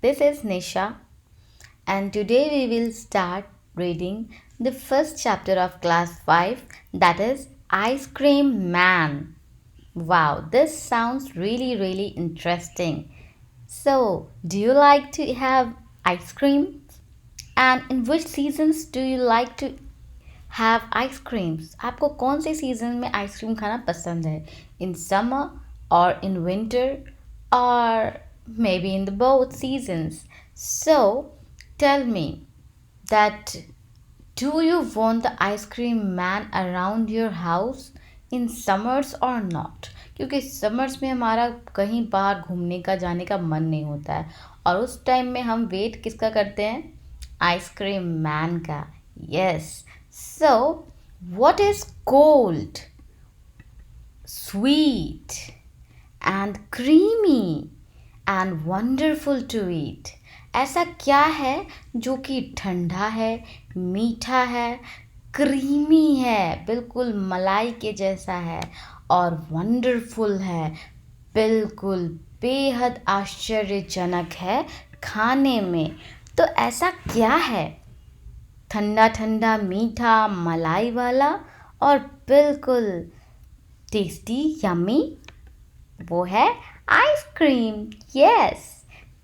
This is Nisha, and today we will start reading the first chapter of class 5, that is Ice Cream Man. Wow, this sounds really interesting. So, do you like to have ice cream? And in which seasons do you like to have ice creams? आपको कौन से season में ice cream खाना पसंद है? In summer or in winter or maybe in the both seasons? So tell me that do you want the ice cream man around your house in summers or not? क्योंकि summers में हमारा कहीं बाहर घूमने का जाने का मन नहीं होता है और उस टाइम में हम वेट किसका करते हैं? आइसक्रीम मैन का. Yes. So what is cold, sweet and creamy and wonderful to eat? ऐसा क्या है जो कि ठंडा है, मीठा है, क्रीमी है, बिल्कुल मलाई के जैसा है और वंडरफुल है, बिल्कुल बेहद आश्चर्यजनक है खाने में? तो ऐसा क्या है ठंडा ठंडा मीठा मलाई वाला और बिल्कुल टेस्टी यम्मी? वो है आइसक्रीम. यस,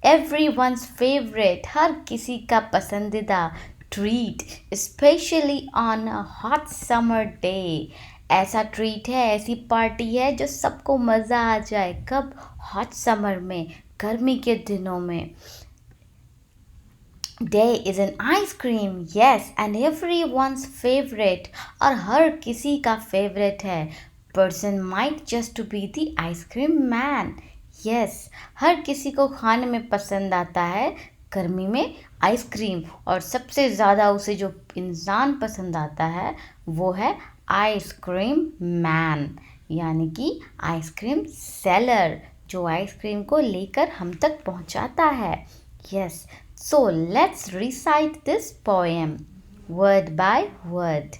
एवरीवन्स फेवरेट, हर किसी का पसंदीदा treat, specially on a hot summer day. ऐसा ट्रीट है, ऐसी पार्टी है जो सबको मज़ा आ जाए. कब? हॉट समर में, गर्मी के दिनों में. Day is an ice cream, yes, and everyone's favorite, और हर किसी का favorite है. Person might just to be the ice cream man. Yes, हर किसी को खाने में पसंद आता है गर्मी में आइसक्रीम, और सबसे ज़्यादा उसे जो इंसान पसंद आता है वो है आइसक्रीम मैन, यानी कि आइसक्रीम सेलर, जो आइसक्रीम को लेकर हम तक पहुंचाता है. Yes, so let's recite this poem word by word.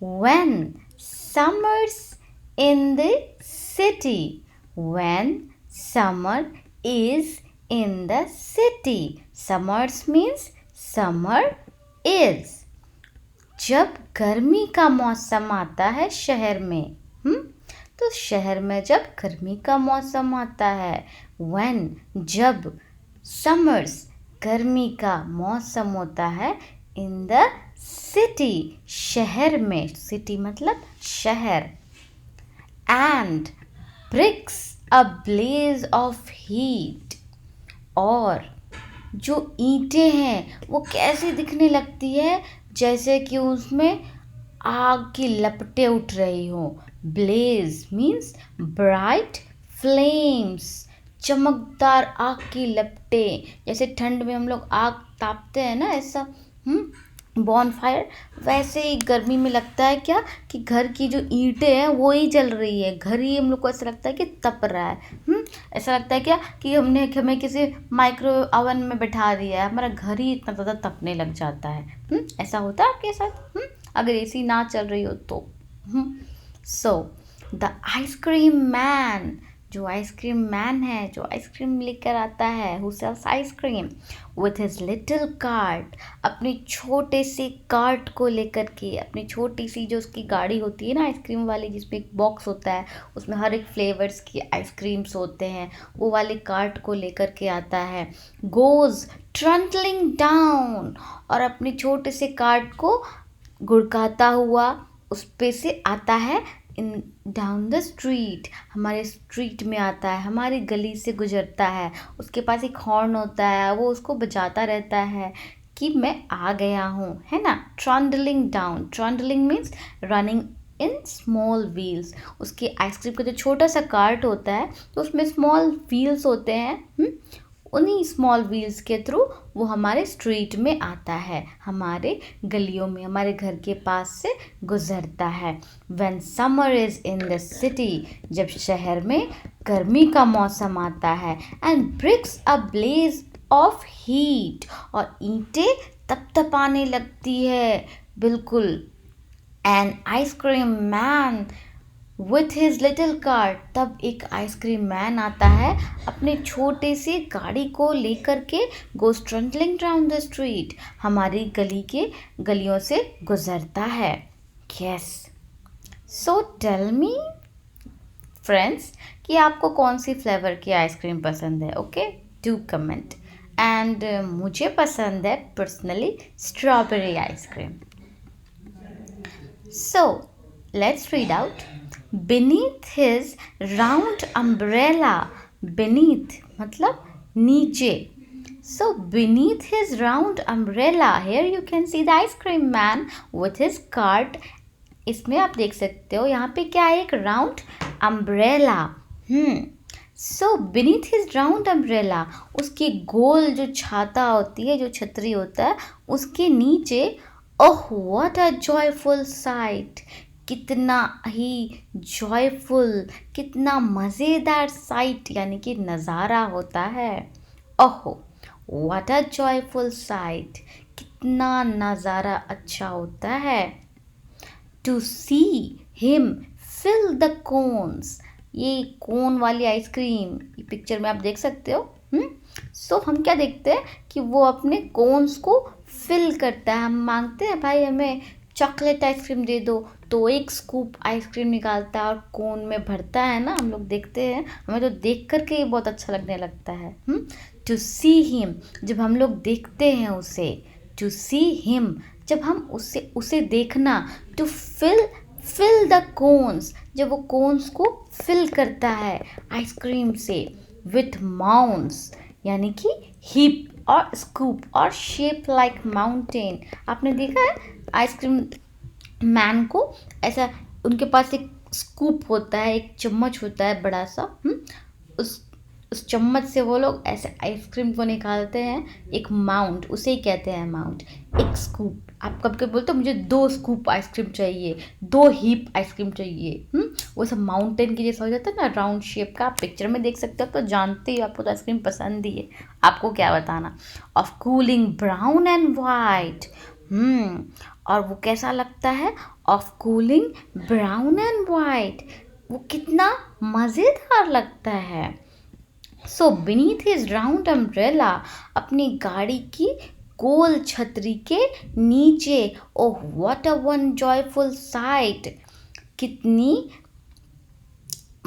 When summer's in the city, when summer is in the city. Summers means summer is. जब गर्मी का मौसम आता है शहर में, तो शहर में जब गर्मी का मौसम आता है. When, जब, summers, गर्मी का मौसम होता है in the city, शहर में. city मतलब शहर. And bricks a blaze of heat, और जो ईंटें हैं वो कैसे दिखने लगती है, जैसे कि उसमें आग की लपटें उठ रही हो. ब्लेज मीन्स ब्राइट फ्लेम्स, चमकदार आग की लपटें. जैसे ठंड में हम लोग आग तापते हैं ना, ऐसा बॉनफायर, वैसे ही गर्मी में लगता है क्या कि घर की जो ईंटें हैं वो ही जल रही है. घर ही हम लोग को ऐसा लगता है कि तप रहा है. ऐसा लगता है क्या कि हमें किसी माइक्रो ओवन में बैठा दिया है, हमारा घर ही इतना ज़्यादा तपने लग जाता है. ऐसा होता है आपके साथ अगर एसी ना चल रही हो तो? सो द आइसक्रीम मैन, जो आइसक्रीम मैन है, जो आइसक्रीम लेकर आता है, who sells ice cream with his little cart, अपनी छोटे से कार्ट को लेकर के, अपनी छोटी सी जो उसकी गाड़ी होती है ना आइसक्रीम वाली, जिसमें एक बॉक्स होता है, उसमें हर एक फ्लेवर्स की आइसक्रीम्स होते हैं, वो वाले कार्ट को लेकर के आता है. गोज ट्रंटलिंग डाउन, और अपने छोटे से कार्ट को गुड़काता हुआ उस पे से आता है इन डाउन द स्ट्रीट, हमारे स्ट्रीट में आता है, हमारी गली से गुजरता है. उसके पास एक हॉर्न होता है, वो उसको बजाता रहता है कि मैं आ गया हूँ, है ना. Trundling down, trundling means running in small wheels. उसके आइसक्रीम का जो छोटा सा कार्ट होता है तो उसमें स्मॉल व्हील्स होते हैं. उन्हीं स्मॉल व्हील्स के थ्रू वो हमारे स्ट्रीट में आता है, हमारे गलियों में, हमारे घर के पास से गुजरता है. When summer is in the city, जब शहर में गर्मी का मौसम आता है. And bricks a blaze of heat, और ईंटें तपतपाने लगती है बिल्कुल. And ice cream man with his little car, तब एक आइसक्रीम मैन आता है अपने छोटे से गाड़ी को लेकर के, goes trundling down the street, हमारी गली के गलियों से गुजरता है. Yes. So tell me friends कि आपको कौन सी फ्लेवर की आइसक्रीम पसंद है. Okay, do comment. एंड मुझे पसंद है personally strawberry ice cream. So let's read out. Beneath his round umbrella, beneath मतलब नीचे. So beneath his round umbrella, here you can see the ice cream man with his cart. इसमें आप देख सकते हो यहाँ पे क्या है, एक राउंड अम्ब्रेला. सो beneath his round umbrella, उसकी गोल जो छाता होती है, जो छतरी होता है, उसके नीचे. Oh what a joyful site, कितना ही जॉयफुल, कितना मज़ेदार साइट यानी कि नज़ारा होता है. ओहो व्हाट अ जॉयफुल साइट, कितना नज़ारा अच्छा होता है. To see him fill the cones, ये कोन वाली आइसक्रीम ये पिक्चर में आप देख सकते हो. सो हम क्या देखते हैं कि वो अपने कोन्स को फिल करता है. हम मांगते हैं भाई हमें चॉकलेट आइसक्रीम दे दो, तो एक स्कूप आइसक्रीम निकालता है और कोन में भरता है ना. हम लोग देखते हैं, हमें तो देख करके ही बहुत अच्छा लगने लगता है. टू सी हिम, जब हम लोग देखते हैं उसे. टू सी हिम, जब हम उसे देखना. टू फिल द कोन्स, जब वो कोन्स को फिल करता है आइसक्रीम से. विथ माउंट्स यानी कि हीप और स्कूप और शेप लाइक माउंटेन. आपने देखा है आइसक्रीम मैन को ऐसा, उनके पास एक स्कूप होता है, एक चम्मच होता है बड़ा सा. उस चम्मच से वो लोग ऐसे आइसक्रीम को निकालते हैं. एक माउंट, उसे ही कहते हैं माउंट. एक स्कूप, आप कब कब बोलते हो मुझे 2 स्कूप आइसक्रीम चाहिए, 2 हीप आइसक्रीम चाहिए. वो सब माउंटेन की जैसा हो जाता है ना, राउंड शेप का. आप पिक्चर में देख सकते हो, तो जानते ही, आपको तो आइसक्रीम पसंद ही है, आपको क्या बताना. Of cooling brown and white. और वो कैसा लगता है. Of cooling brown and white, वो कितना मज़ेदार लगता है. So beneath his round umbrella, अपनी गाड़ी की गोल छतरी के नीचे. Oh what a one joyful sight, कितनी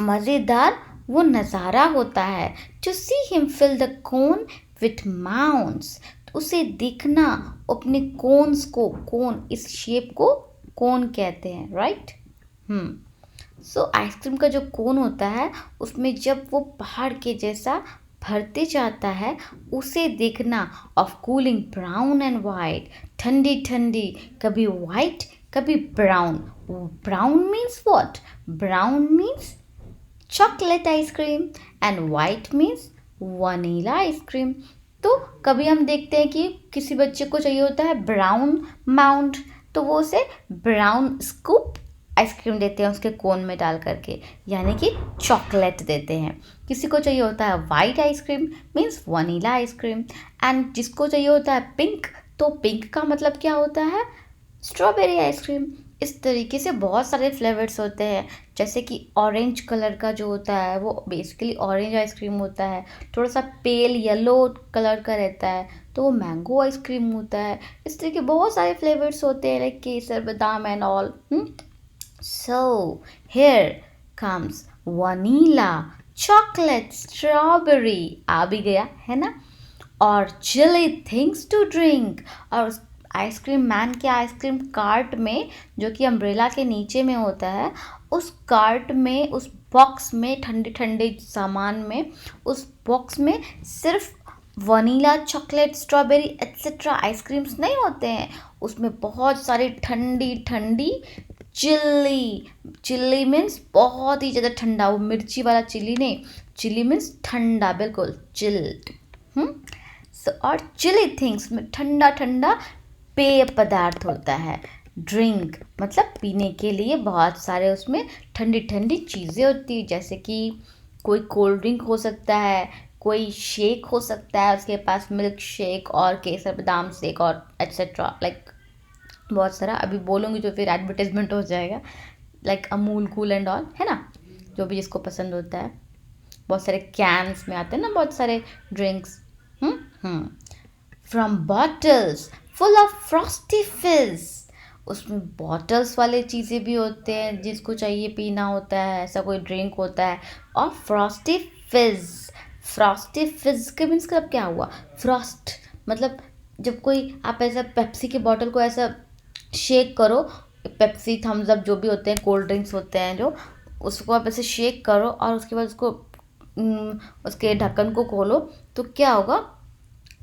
मज़ेदार वो नज़ारा होता है. To see him fill the cone with mounds, उसे देखना अपने कोन्स को. कोन, इस शेप को कोन कहते हैं, राइट. सो आइसक्रीम का जो कोन होता है, उसमें जब वो पहाड़ के जैसा भरते जाता है, उसे देखना. Of cooling brown and white, ठंडी ठंडी, कभी वाइट कभी brown. Brown means what, brown means chocolate ice cream and white means vanilla ice cream. तो कभी हम देखते हैं कि किसी बच्चे को चाहिए होता है ब्राउन माउंट, तो वो उसे ब्राउन स्कूप आइसक्रीम देते हैं उसके कोन में डाल करके, यानी कि चॉकलेट देते हैं. किसी को चाहिए होता है white ice cream, means vanilla ice cream. And जिसको चाहिए होता है पिंक, तो पिंक का मतलब क्या होता है, स्ट्रॉबेरी आइसक्रीम. इस तरीके से बहुत सारे फ्लेवर्स होते हैं. जैसे कि ऑरेंज कलर का जो होता है वो बेसिकली ऑरेंज आइसक्रीम होता है. थोड़ा सा पेल येलो कलर का रहता है तो वो मैंगो आइसक्रीम होता है. इस तरह के बहुत सारे फ्लेवर्स होते हैं, लाइक केसर, बादाम and all. So here comes vanilla, chocolate, strawberry आ भी गया है ना. और chilly things to drink. और आइसक्रीम मैन के आइसक्रीम कार्ट में, जो कि अम्ब्रेला के नीचे में होता है, उस कार्ट में, उस बॉक्स में, ठंडे ठंडे सामान में, उस बॉक्स में सिर्फ vanilla, chocolate, strawberry etcetera ice creams नहीं होते हैं. उसमें बहुत सारी ठंडी ठंडी चिल्ली मीन्स बहुत ही ज़्यादा ठंडा, वो मिर्ची वाला चिल्ली नहीं, चिल्ली मीन्स ठंडा, बिल्कुल चिल्ड. सो और चिली थिंग्स में ठंडा ठंडा पेय पदार्थ होता है. ड्रिंक मतलब पीने के लिए बहुत सारे उसमें ठंडी ठंडी चीज़ें होती है. जैसे कि कोई कोल्ड ड्रिंक हो सकता है, कोई शेक हो सकता है, उसके पास मिल्क शेक और केसर बादाम शेक और एट्सेट्रा, लाइक बहुत सारा. अभी बोलूँगी तो फिर एडवर्टाइजमेंट हो जाएगा. Like Amul cool and all, है ना, जो भी जिसको पसंद होता है। बहुत सारे कैंस में आते हैं ना बहुत सारे drinks. From bottles full of Frosty फिज, उसमें बॉटल्स वाले चीज़ें भी होते हैं जिसको चाहिए पीना होता है, ऐसा कोई ड्रिंक होता है। और फ्रॉस्टी फिज, फ्रॉस्टी फिज के मीन्स मतलब क्या हुआ, फ्रॉस्ट मतलब जब कोई आप ऐसा पेप्सी की बॉटल को ऐसा शेक करो, पेप्सी थम्स अप जो भी होते हैं कोल्ड ड्रिंक्स होते हैं जो, उसको आप ऐसे शेक करो और उसके बाद उसको उसके ढक्कन को खोलो तो क्या होगा,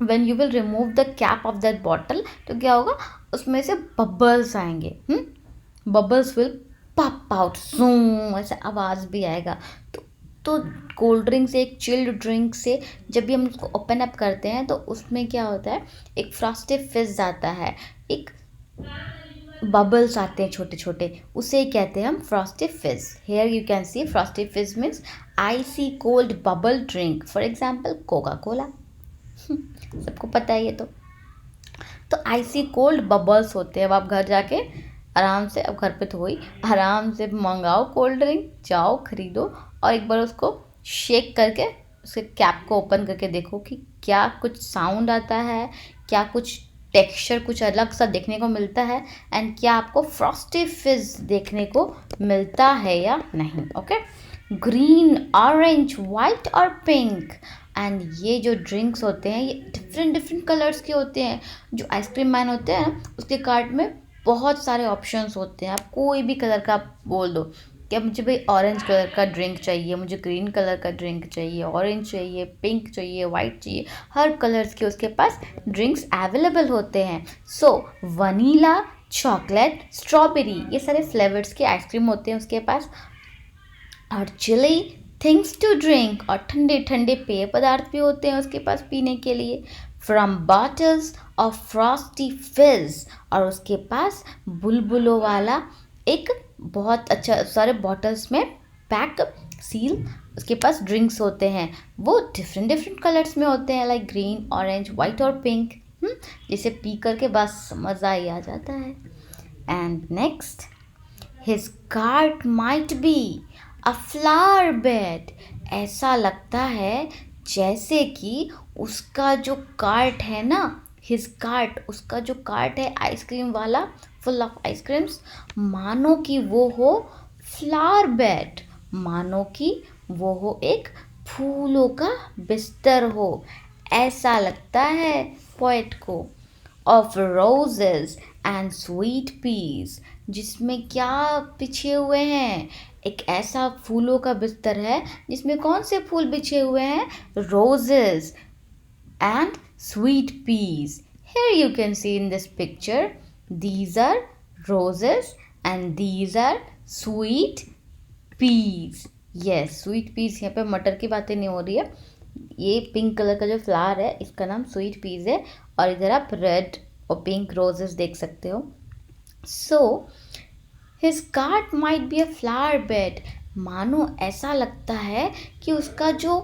when you will remove the cap of that bottle तो क्या होगा, उसमें से बबल्स आएंगे। बबल्स विल पॉप आउट सूम, ऐसा आवाज़ भी आएगा। तो कोल्ड ड्रिंक से, एक चिल्ड ड्रिंक से जब भी हम उसको ओपन अप करते हैं तो उसमें क्या होता है, एक फ्रॉस्टी फिज आता है, एक बबल्स आते हैं छोटे छोटे, उसे कहते हैं हम Frosty Fizz. Here you can see Frosty Fizz means icy cold bubble drink, for example Coca Cola. सबको पता है ये तो आइसी कोल्ड बबल्स होते हैं। अब आप घर जाके आराम से, अब घर पे तो वही आराम से मंगाओ कोल्ड ड्रिंक, जाओ खरीदो और एक बार उसको शेक करके उसके कैप को ओपन करके देखो कि क्या कुछ साउंड आता है, क्या कुछ टेक्सचर कुछ अलग सा देखने को मिलता है, एंड क्या आपको फ्रॉस्टी फिज देखने को मिलता है या नहीं। ओके, ग्रीन, ऑरेंज, वाइट और पिंक। एंड ये जो ड्रिंक्स होते हैं ये डिफरेंट डिफरेंट कलर्स के होते हैं। जो आइसक्रीम मैन होते हैं उसके कार्ट में बहुत सारे ऑप्शंस होते हैं, आप कोई भी कलर का आप बोल दो कि अब मुझे भाई ऑरेंज कलर का ड्रिंक चाहिए, मुझे ग्रीन कलर का ड्रिंक चाहिए, ऑरेंज चाहिए, पिंक चाहिए, वाइट चाहिए, हर कलर्स के उसके पास ड्रिंक्स अवेलेबल होते हैं। सो वनीला, चॉकलेट, स्ट्रॉबेरी, ये सारे फ्लेवर्स के आइसक्रीम होते हैं उसके पास। और चिली थिंग्स टू ड्रिंक, और ठंडे ठंडे पेय पदार्थ भी होते हैं उसके पास पीने के लिए। फ्रॉम बॉटल्स ऑफ फ्रॉस्टी फिज, और उसके पास बुलबुलों वाला एक बहुत अच्छा सारे बॉटल्स में पैक सील उसके पास ड्रिंक्स होते हैं। वो डिफरेंट डिफरेंट कलर्स में होते हैं, लाइक ग्रीन, ऑरेंज, वाइट और पिंक। जिसे पी करके बस मज़ा ही आ जाता है। And next, his cart might be a flower bed, ऐसा लगता है जैसे कि उसका जो कार्ट है ना, हिज कार्ट, उसका जो कार्ट है आइसक्रीम वाला फुल ऑफ आइसक्रीम्स, मानो कि वो हो फ्लावर बेड, मानो कि वो हो एक फूलों का बिस्तर हो, ऐसा लगता है पोएट को। Of roses and sweet peas, जिसमें क्या बिछे हुए हैं, एक ऐसा फूलों का बिस्तर है जिसमें कौन से फूल बिछे हुए हैं, roses and sweet peas. Here you can see in this picture, these are roses and these are sweet peas. Yes, sweet peas, यहाँ पे मटर की बातें नहीं हो रही है, ये पिंक कलर का जो फ्लावर है इसका नाम स्वीट पीज है, और इधर आप रेड और पिंक रोजेस देख सकते हो। So his cart might be a flower bed, मानो ऐसा लगता है कि उसका जो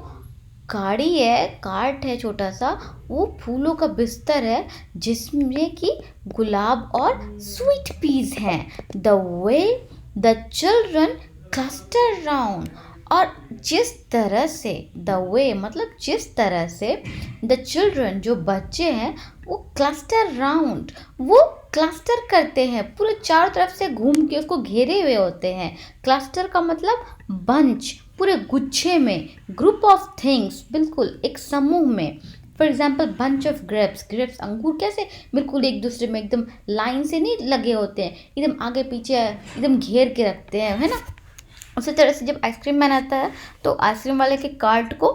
गाड़ी है, कार्ट है छोटा सा, वो फूलों का बिस्तर है जिसमें कि गुलाब और स्वीट पीस हैं। The way the children cluster round, और जिस तरह से, द वे मतलब जिस तरह से, द चिल्ड्रन जो बच्चे हैं वो क्लस्टर राउंड, वो क्लस्टर करते हैं, पूरे चारों तरफ से घूम के उसको घेरे हुए होते हैं। क्लस्टर का मतलब बंच, पूरे गुच्छे में, ग्रुप ऑफ थिंग्स, बिल्कुल एक समूह में। For example bunch of grapes, grapes अंगूर कैसे बिल्कुल एक दूसरे में एकदम लाइन से नहीं लगे होते हैं, एकदम आगे पीछे एकदम घेर के रखते हैं, है ना। उसी तरह से जब आइसक्रीम मैन आता है तो आइसक्रीम वाले के कार्ट को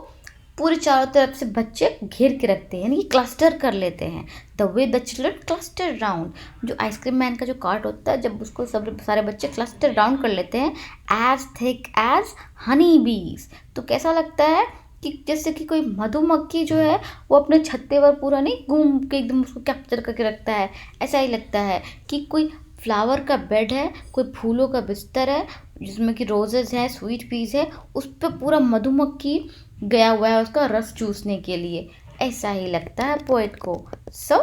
पूरे चारों तरफ से बच्चे घेर के रखते हैं, यानी कि क्लस्टर कर लेते हैं। The way the children cluster round, जो आइसक्रीम मैन का जो कार्ट होता है जब उसको सब सारे बच्चे क्लस्टर राउंड कर लेते हैं, एज थिक एज हनी बीज, तो कैसा लगता है कि जैसे कि कोई मधुमक्खी जो है वो अपने छत्ते पर पूरा नहीं घूम के एकदम उसको कैप्चर करके रखता है, ऐसा ही लगता है कि कोई फ्लावर का बेड है, कोई फूलों का बिस्तर है जिसमें कि रोजेस है, स्वीट पीस है, उस पर पूरा मधुमक्खी गया हुआ है उसका रस चूसने के लिए, ऐसा ही लगता है पोएट को। सो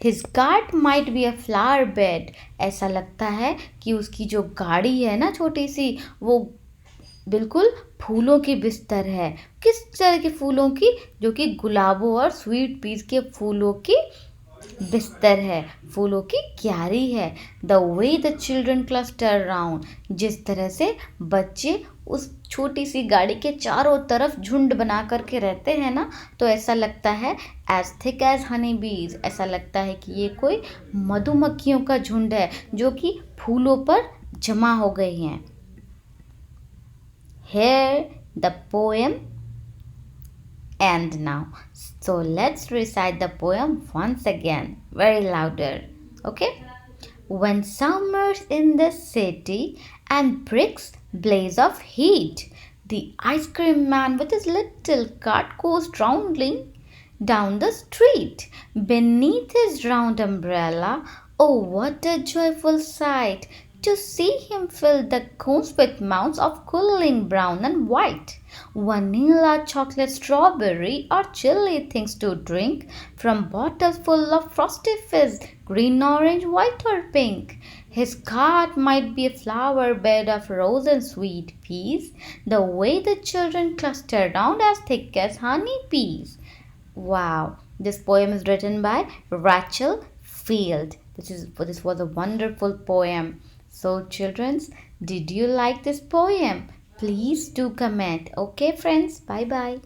His cart might be a flower bed. ऐसा लगता है कि उसकी जो गाड़ी है ना छोटी सी, वो बिल्कुल फूलों की बिस्तर है। किस तरह के फूलों की? जो कि गुलाबों और स्वीट पीस के फूलों की बिस्तर है, फूलों की क्यारी है। The way the children cluster round, जिस तरह से बच्चे उस छोटी सी गाड़ी के चारों तरफ झुंड बना करके रहते हैं ना, तो ऐसा लगता है एज थिक एज हनी बीज, ऐसा लगता है कि ये कोई मधुमक्खियों का झुंड है जो कि फूलों पर जमा हो गई हैं। Here the poem end now. So let's recite the poem once again, very louder. Okay? When summer's in the city and bricks blaze of heat, the ice cream man with his little cart goes trundling down the street. Beneath his round umbrella, oh, what a joyful sight! To see him fill the cones with mounds of cooling brown and white, vanilla, chocolate, strawberry, or chilly things to drink from bottles full of frosty fizz, green, orange, white, or pink. His cart might be a flower bed of rose and sweet peas, the way the children cluster round as thick as honey peas. Wow, this poem is written by Rachel Field. This was a wonderful poem. So, childrens, did you like this poem? Please do comment. Okay, friends. Bye bye.